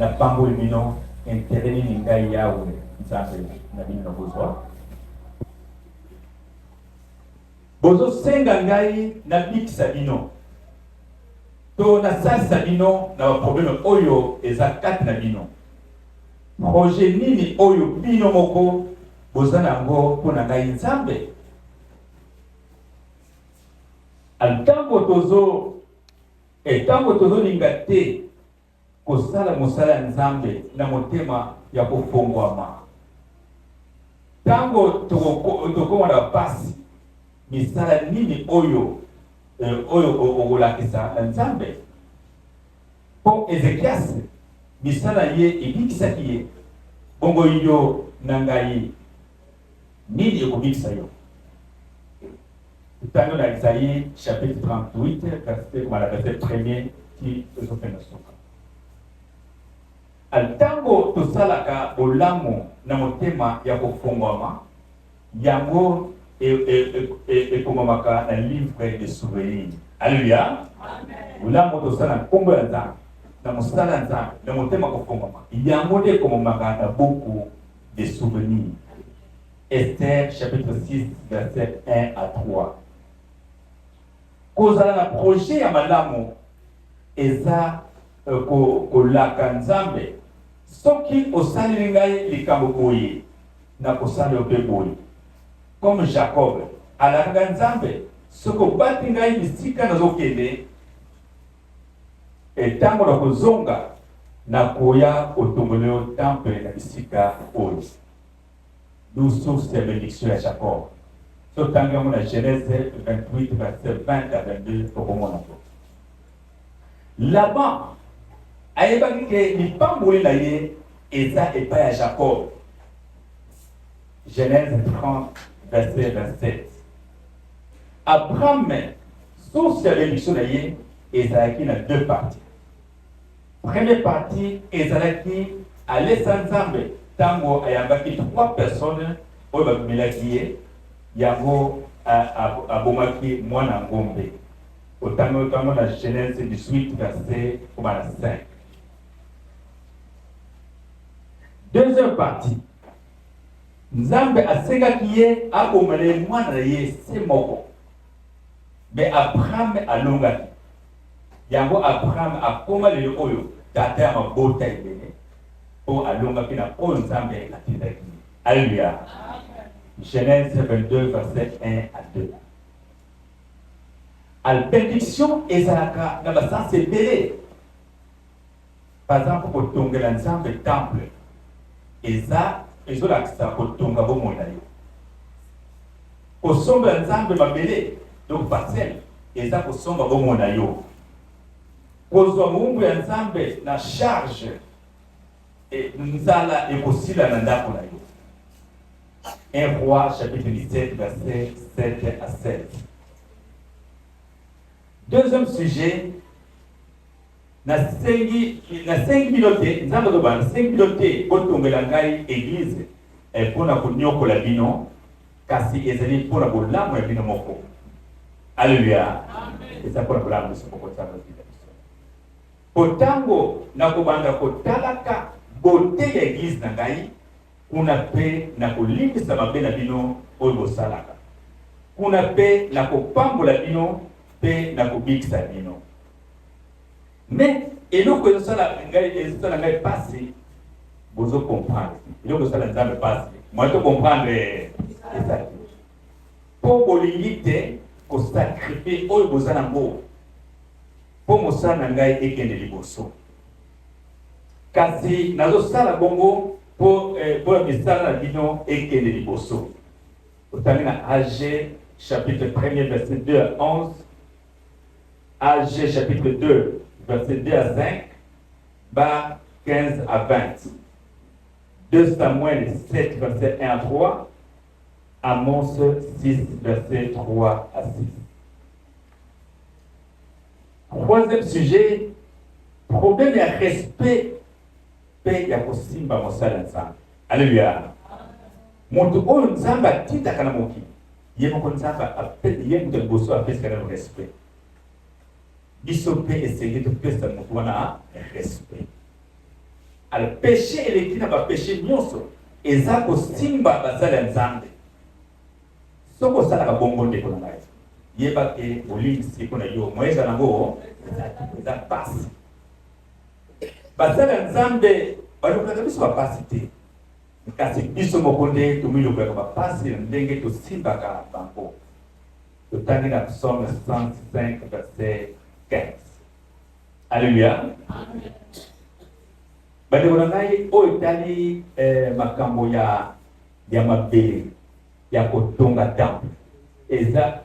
na pambo bino intérêt ni ngai yawe nzambe na bino bozwa bozo senga ngai na bikisa bino to na sasa bino na problème oyo ezakati na bino projet nini oyo bino moko bozana ngo pona ngai nzambe altango tozo linga te kosala mosala nzambe na motema ya kofongwama tango tokoma na pasi misala nini oyo okolakisa na nzambe po Ezekias misala ye ebikisaki ye bongo yo na ngai nini ekobikisa yo tango na Isaïe chapitre 38 verset 1er qui ezofenda soka altango tosalaka bolamu na motema ya kofongwama yango ekomamaka na livre de souvenir. Alléluia. Bolamu tosala nkombo ya nzambe na mosala nzambe na motema kofongwama yango nde ekomamaka na buku de souvenir. Esther chapitre 6 verset 1 à 3. Kozala na projet ya malamu eza kolaka nzambe soki osali ngai likambo boye na kosala ope boye comme Jacob alaka nzambe soko bati ngai bisika nazokende etango na kozonga na koya otongoleo temple na bisika oyo d'où source ya bénédiction ya Jacob. So tangi yango na Genèse 28 verset 20 à 22 okomona ko Laban ayebaki ke lipamboli na ye eza epai ya Jacob. Genèse 30 verset 27. Abraham source ya bénédiction na ye ezalaki na deux parties. Première partie ezalaki alesa nzambe tango ayambaki trois personnes oyo babimelaki ye yango abomaki mwana ngombe otango na Genèse 18 verset 5. Deuxième partie nzambe asengaki ye abomele mwana na ye se moko mais Abraham alongaki yango Abraham akoma lelo oyo tata ya mabota ebele po alongaki na oyo nzambe atindaki. Alléluia. Genèse 22 verset 1 à 2. La bénédiction ezalaka na basansi ebele. Par exemple kotongela nzambe temple ezolakisa kotonga bomoi na yo. Kosombela nzambe mabele donc parcelle eza kosomba bomoi na yo. Kozwa mowumbu ya nzambe na charge nzala ekosila na ndako na yo. 1 Roi chapitre 17 verset 7 à 16. Deuxième sujet, na sengi bilote nzambe to bana sengi bilote botongela ngai église pona konyokola bino kasi ezali pona bolamu ya bino moko. Alléluia. Amen. Eza pona bolamu so moko tsana bino. Potango na kobanda kotalaka bote ya église na ngai kuna pe na kolimbisa mabe na bino oyo bosalaka. Kuna pe na kopambola bino pe na kobikisa bino. Mais eloko ezosala ngai pasi bozo comprendre. Eloko ezosala nzambe pasi moi to comprendre ezali. Po bolingi te kosacrifier oyo bozala ngo po mosala na ngai ekende liboso. Kasi nazosala bongo po misala na bino ekende liboso. Otangi na AG chapitre 1er verset 2 à 11. AG chapitre 2 verset 2 à 5, bas 15 à 20. 2 Samuel 7 verset 1 à 3. Amos 6 verset 3 à 6. Troisième sujet, problème de respect pe ya kosimba mosala nzambe. Alléluia. Moto oyo nzambe atindaka na mokili ye moko nzambe apesi ye moto liboso apesaka na respect. Biso pe esenge topesa moto wana respect. al péché eleki na ba péché nyonso eza kosimba bazala nzambe. Soko osala ka bongo ndeko na ngai yeba ke olimbisi mpona yo moyeza nango eza pasi. Bazala nzambe balobelaka biso bapasi te, kasi biso moko nde tomilobelaka bapasi na ndenge tosimbaka bango. Totangi na Psaume 105 verset 15. Alléluia. Bandeko na ngai oyo etali makambo ya mabele ya kotonga temple eza